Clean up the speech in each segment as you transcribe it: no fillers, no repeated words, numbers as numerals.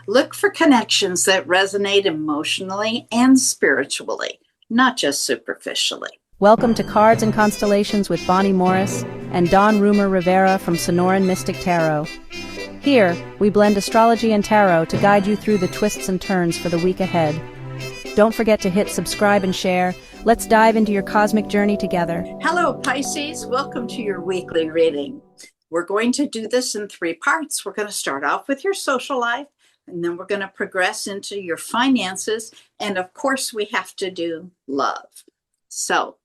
Look for connections that resonate emotionally and spiritually, not just superficially. Welcome to Cards and Constellations with Bonnie Morris and Don Rumor Rivera from Sonoran Mystic Tarot. Here, we blend astrology and tarot to guide you through the twists and turns for the week ahead. Don't forget to hit subscribe and share. Let's dive into your cosmic journey together. Hello, Pisces. Welcome to your weekly reading. We're going to do this in 3 parts. We're going to start off with your social life, and then we're going to progress into your finances. And of course, we have to do love. So,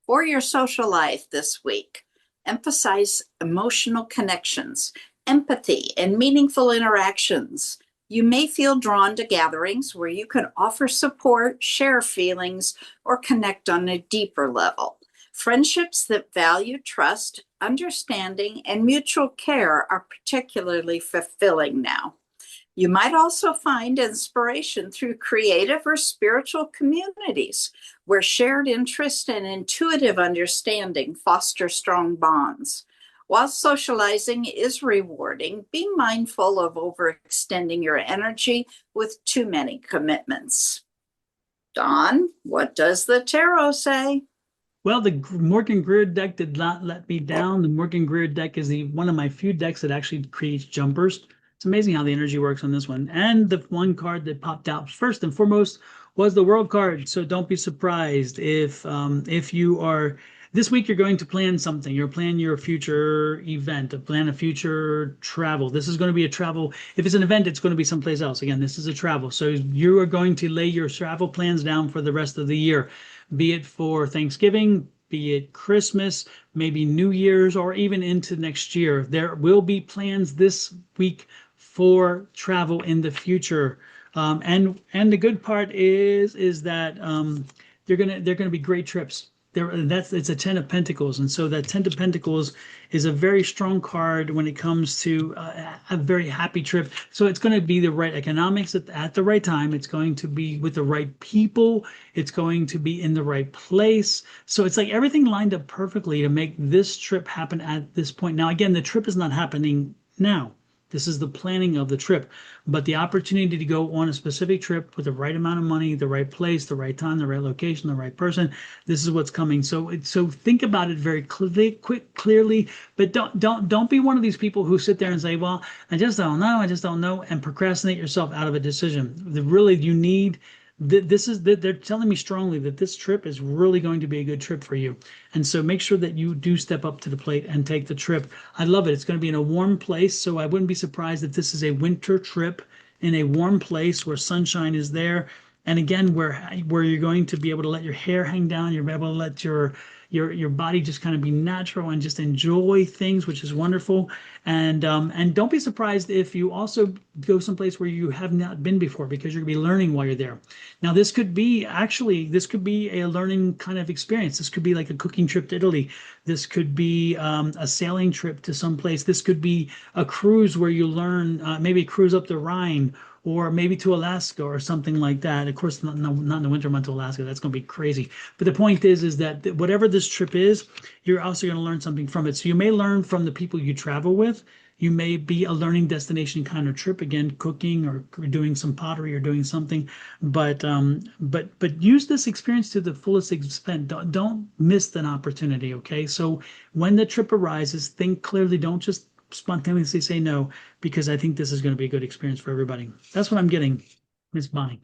for your social life this week, emphasize emotional connections, empathy, and meaningful interactions. You may feel drawn to gatherings where you can offer support, share feelings, or connect on a deeper level. Friendships that value trust, understanding, and mutual care are particularly fulfilling now. You might also find inspiration through creative or spiritual communities where shared interest and intuitive understanding foster strong bonds. While socializing is rewarding, be mindful of overextending your energy with too many commitments. Dawn, what does the tarot say? Well, the Morgan Greer deck did not let me down. The Morgan Greer deck is one of my few decks that actually creates jumpers. It's amazing how the energy works on this one. And the one card that popped out first and foremost was the World card. So don't be surprised if you are this week you're going to plan something. You're planning your future event, plan a future travel. This is going to be a travel. If it's an event, it's going to be someplace else. Again, this is a travel. So you are going to lay your travel plans down for the rest of the year, be it for Thanksgiving, be it Christmas, maybe New Year's, or even into next year. There will be plans this week for travel in the future. And the good part is that they're gonna be great trips. It's a 10 of Pentacles, and so that 10 of Pentacles is a very strong card when it comes to a very happy trip. So it's going to be the right economics at the right time. It's going to be with the right people. It's going to be in the right place. So it's like everything lined up perfectly to make this trip happen at this point. Now, again, the trip is not happening now. This is the planning of the trip, but the opportunity to go on a specific trip with the right amount of money, the right place, the right time, the right location, the right person. This is what's coming. So think about it very clearly, but don't be one of these people who sit there and say, "Well, I just don't know," and procrastinate yourself out of a decision. Really, you need. They're telling me strongly that this trip is really going to be a good trip for you. And so make sure that you do step up to the plate and take the trip. I love it. It's going to be in a warm place. So I wouldn't be surprised if this is a winter trip in a warm place where sunshine is there. And again, where you're going to be able to let your hair hang down, you're able to let your body just kind of be natural and just enjoy things, which is wonderful. And don't be surprised if you also go someplace where you have not been before, because you're going to be learning while you're there. Now, this could be a learning kind of experience. This could be like a cooking trip to Italy. This could be a sailing trip to someplace. This could be a cruise where you learn, maybe a cruise up the Rhine, or maybe to Alaska or something like that. Of course, not in the winter month to Alaska. That's going to be crazy. But the point is that whatever this trip is, you're also going to learn something from it. So you may learn from the people you travel with. You may be a learning destination kind of trip, again, cooking or doing some pottery or doing something. But use this experience to the fullest extent. Don't miss an opportunity, okay? So when the trip arises, think clearly. Don't just spontaneously say no, because I think this is going to be a good experience for everybody. That's what I'm getting, Miss Bonnie.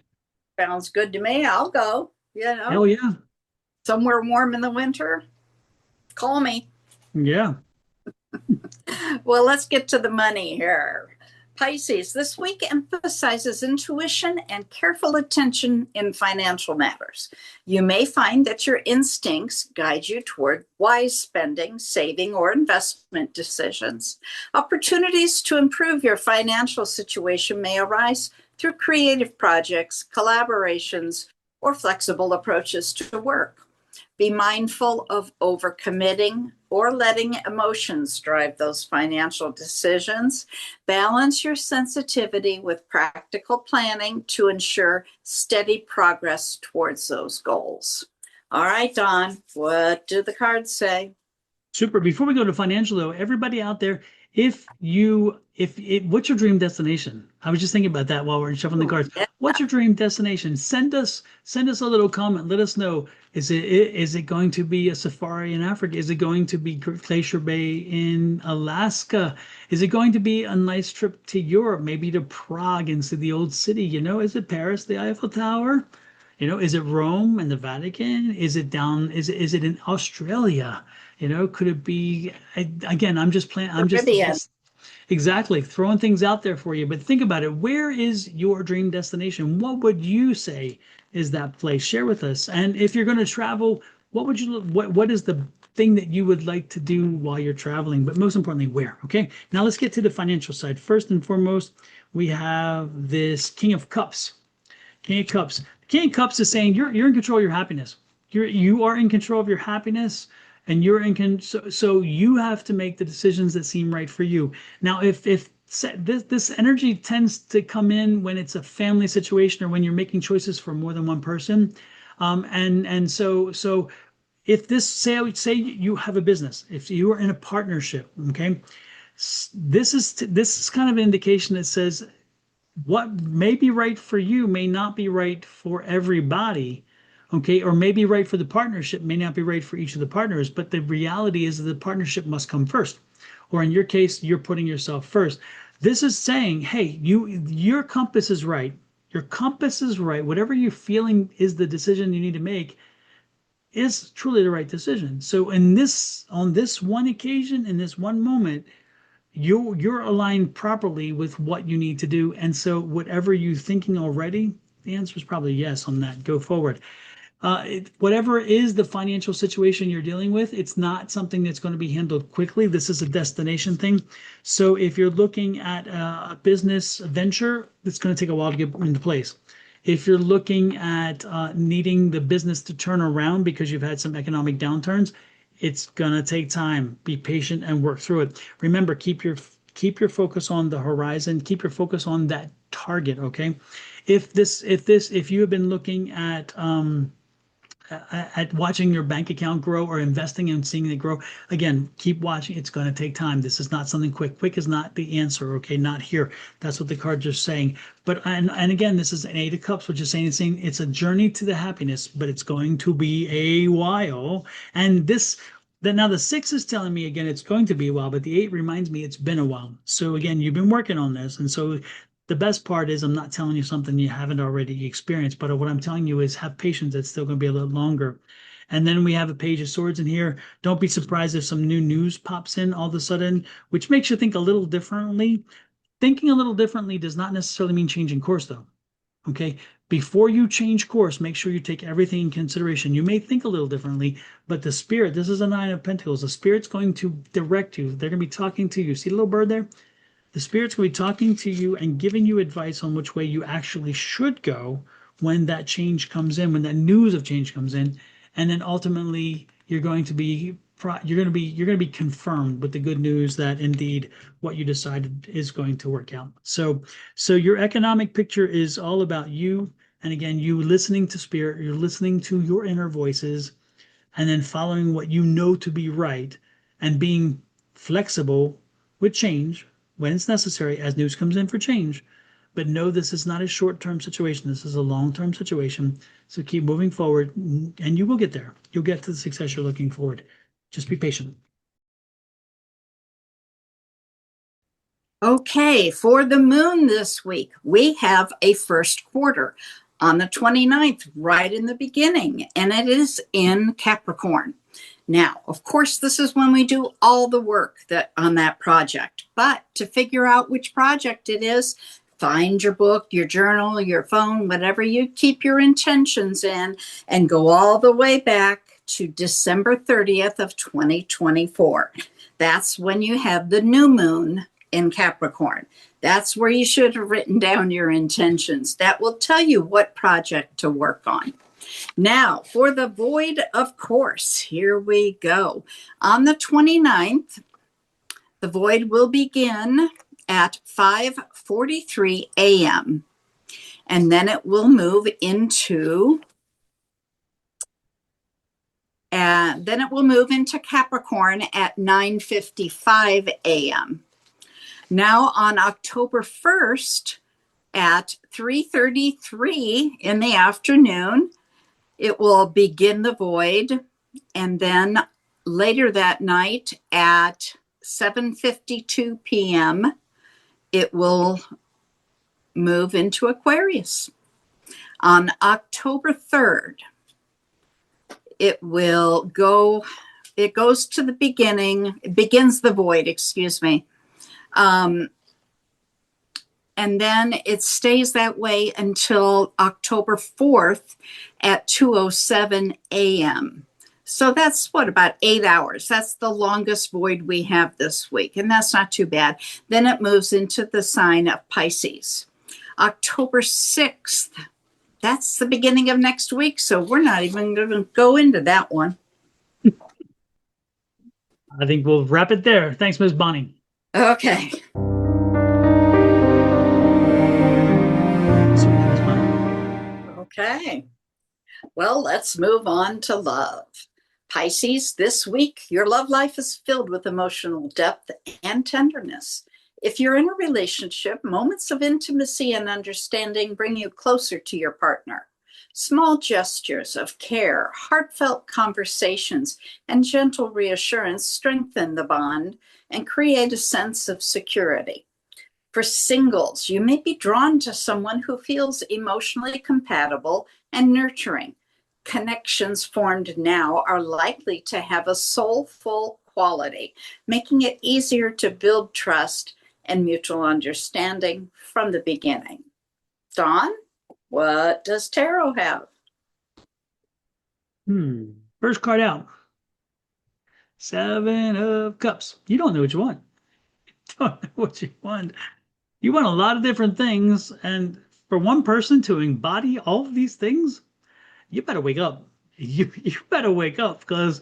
Sounds good to me. I'll go. Hell yeah. Somewhere warm in the winter. Call me. Yeah. Well, let's get to the money here. Pisces, this week emphasizes intuition and careful attention in financial matters. You may find that your instincts guide you toward wise spending, saving, or investment decisions. Opportunities to improve your financial situation may arise through creative projects, collaborations, or flexible approaches to work. Be mindful of overcommitting or letting emotions drive those financial decisions. Balance your sensitivity with practical planning to ensure steady progress towards those goals. All right, Dawn, what do the cards say? Super. Before we go to financial, though, everybody out there, What's your dream destination? I was just thinking about that while we're shuffling the cards. Yeah. What's your dream destination? Send us a little comment. Let us know. Is it going to be a safari in Africa? Is it going to be Glacier Bay in Alaska? Is it going to be a nice trip to Europe, maybe to Prague and see the old city? Is it Paris, the Eiffel Tower? Is it Rome and the Vatican? Is it in Australia? Could it be again, I'm just playing, I'm just Caribbean. guess exactly throwing things out there for you. But think about it. Where is your dream destination? What would you say is that place? Share with us. And if you're going to travel, what is the thing that you would like to do while you're traveling? But most importantly, where? Okay. Now let's get to the financial side. First and foremost, we have this King of Cups. King of Cups. King of Cups is saying you're in control of your happiness. You are in control of your happiness, and so you have to make the decisions that seem right for you. Now, if this energy tends to come in when it's a family situation or when you're making choices for more than one person, and so if this say you have a business, if you are in a partnership, okay, this is kind of an indication that says what may be right for you may not be right for everybody, okay, or may be right for the partnership, may not be right for each of the partners. But the reality is that the partnership must come first, or in your case, you're putting yourself first. This is saying, hey, your compass is right. Your compass is right. Whatever you're feeling is the decision you need to make is truly the right decision. So on this one occasion, in this one moment, you're aligned properly with what you need to do. And so whatever you're thinking already, the answer is probably yes on that. Go forward. Whatever is the financial situation you're dealing with, it's not something that's going to be handled quickly. This is a destination thing. So if you're looking at a business venture, it's going to take a while to get into place. If you're looking at needing the business to turn around because you've had some economic downturns, it's going to take time. Be patient and work through it. Remember, keep your focus on the horizon. Keep your focus on that target. Okay. If you have been looking at watching your bank account grow or investing and seeing it grow, again, keep watching. It's going to take time. This is not something quick. Quick is not the answer. Okay, not here. That's what the cards are saying. But and again, this is an Eight of Cups, which is saying it's a journey to the happiness, but it's going to be a while. And now the six is telling me again it's going to be a while, but the eight reminds me it's been a while. So again, you've been working on this, and so the best part is I'm not telling you something you haven't already experienced, but what I'm telling you is have patience. It's still going to be a little longer. And then we have a Page of Swords in here. Don't be surprised if some new news pops in all of a sudden, which makes you think a little differently. Thinking a little differently does not necessarily mean changing course, though. Okay. Before you change course, make sure you take everything in consideration. You may think a little differently, but the spirit, this is a Nine of Pentacles. The spirit's going to direct you. They're going to be talking to you. See the little bird there? The spirit's going to be talking to you and giving you advice on which way you actually should go when that change comes in, when that news of change comes in, and then ultimately you're going to be confirmed with the good news that indeed what you decided is going to work out. So your economic picture is all about you, and again, you listening to spirit, you're listening to your inner voices, and then following what you know to be right, and being flexible with change when it's necessary as news comes in for change. But know this is not a short-term situation. This is a long-term situation. So keep moving forward and you will get there. You'll get to the success you're looking forward. Just be patient. Okay, for the moon this week, we have a first quarter on the 29th, right in the beginning, and it is in Capricorn. Now, of course, this is when we do all the work on that project. But to figure out which project it is, find your book, your journal, your phone, whatever you keep your intentions in, and go all the way back to December 30th of 2024. That's when you have the new moon in Capricorn. That's where you should have written down your intentions. That will tell you what project to work on. Now, for the void, of course, here we go. On the 29th, the void will begin at 5:43 a.m. and then it will move into Capricorn at 9:55 a.m. Now on October 1st at 3:33 in the afternoon, it will begin the void. And then later that night at 7:52 p.m., it will move into Aquarius. On October 3rd, it goes to the beginning, it begins the void, excuse me. And then it stays that way until October 4th at 2:07 a.m. So that's about 8 hours. That's the longest void we have this week, and that's not too bad. Then it moves into the sign of Pisces. October 6th, that's the beginning of next week, so we're not even going to go into that one. I think we'll wrap it there. Thanks, Ms. Bonnie. Okay. Okay. Well, let's move on to love. Pisces, this week, your love life is filled with emotional depth and tenderness. If you're in a relationship, moments of intimacy and understanding bring you closer to your partner. Small gestures of care, heartfelt conversations, and gentle reassurance strengthen the bond and create a sense of security. For singles, you may be drawn to someone who feels emotionally compatible and nurturing. Connections formed now are likely to have a soulful quality, making it easier to build trust and mutual understanding from the beginning. Dawn, what does tarot have? First card out. 7 of Cups. You don't know what you want. You don't know what you want. You want a lot of different things, and for one person to embody all of these things, you better wake up. You better wake up, because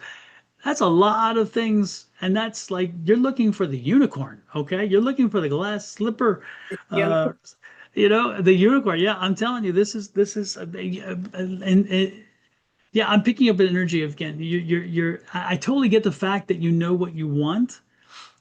that's a lot of things, and that's like you're looking for the unicorn, okay? You're looking for the glass slipper, uh, the unicorn. Yeah, I'm telling you, this is, yeah, I'm picking up an energy of, again, I totally get the fact that you know what you want.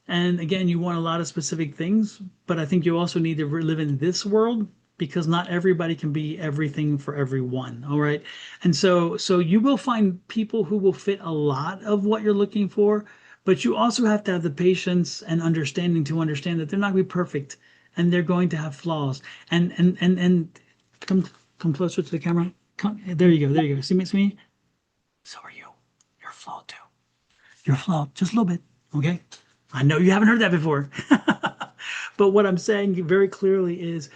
And again, you want a lot of specific things, but I think you also need to live in this world, because not everybody can be everything for everyone. All right. And so you will find people who will fit a lot of what you're looking for, but you also have to have the patience and understanding to understand that they're not going to be perfect, and they're going to have flaws. And come closer to the camera. There you go. There you go. See me? So are you. You're flawed too. You're flawed just a little bit. Okay. I know you haven't heard that before. But what I'm saying very clearly is,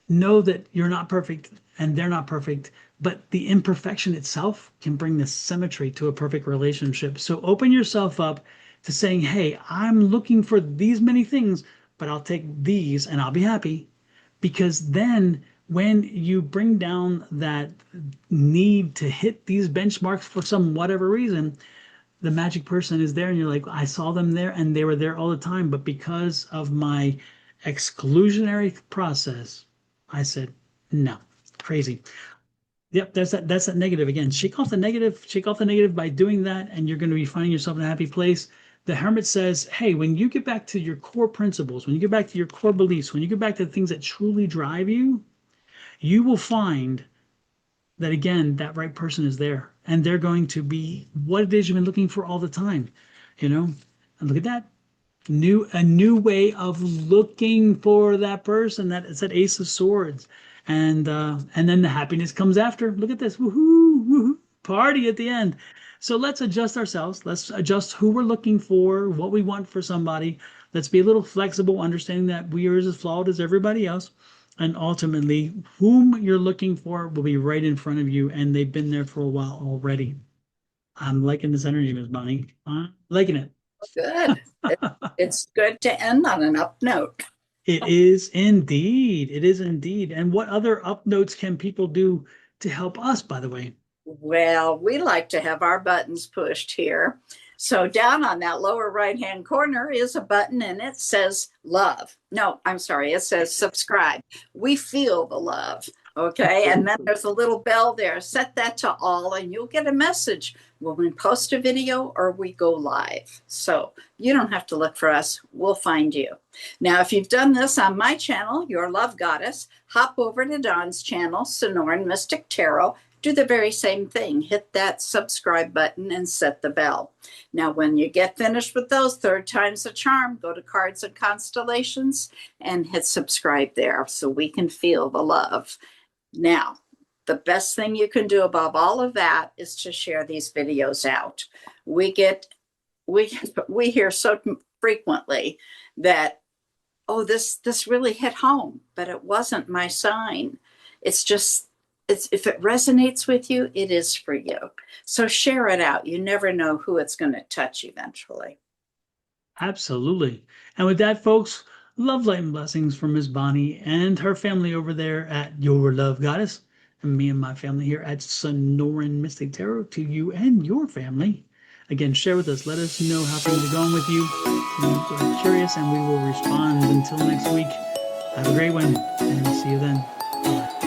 know that you're not perfect and they're not perfect, but the imperfection itself can bring the symmetry to a perfect relationship. So open yourself up to saying, hey, I'm looking for these many things, but I'll take these and I'll be happy. Because then when you bring down that need to hit these benchmarks for some whatever reason, the magic person is there, and you're like, I saw them there and they were there all the time, but because of my exclusionary process, I said no. Crazy. Yep, that's that negative again. Shake off the negative by doing that, and you're going to be finding yourself in a happy place. The Hermit says, hey, when you get back to your core principles, when you get back to your core beliefs, when you get back to the things that truly drive you, you will find that, again, that right person is there, and they're going to be what it is you've been looking for all the time, and look at that, a new way of looking for that person. That it's that Ace of Swords, and then the happiness comes after. Look at this, woohoo, woohoo, party at the end. So let's adjust ourselves. Let's adjust who we're looking for, what we want for somebody. Let's be a little flexible, understanding that we are as flawed as everybody else. And ultimately, whom you're looking for will be right in front of you, and they've been there for a while already. I'm liking this energy, Ms. Bonnie. I'm liking it. Good. It's good to end on an up note. It is indeed. It is indeed. And what other up notes can people do to help us, by the way? Well, we like to have our buttons pushed here. So down on that lower right-hand corner is a button and it says love. No, I'm sorry, it says subscribe. We feel the love. Okay. And then there's a little bell there. Set that to all and you'll get a message when we post a video or we go live. So you don't have to look for us. We'll find you. Now, if you've done this on my channel, Your Love Goddess, hop over to Dawn's channel, Sonoran Mystic Tarot. Do the very same thing. Hit that subscribe button and set the bell. Now, when you get finished with those, third time's a charm, go to Cards and Constellations and hit subscribe there so we can feel the love. Now, the best thing you can do above all of that is to share these videos out. We hear so frequently that, oh, this really hit home, but it wasn't my sign. It's just, if it resonates with you, it is for you. So share it out. You never know who it's going to touch eventually. Absolutely. And with that, folks, love, light, and blessings from Miss Bonnie and her family over there at Your Love Goddess, and me and my family here at Sonoran Mystic Tarot to you and your family. Again, share with us. Let us know how things are going with you. We're curious and we will respond. Until next week, have a great one, and we'll see you then. Bye.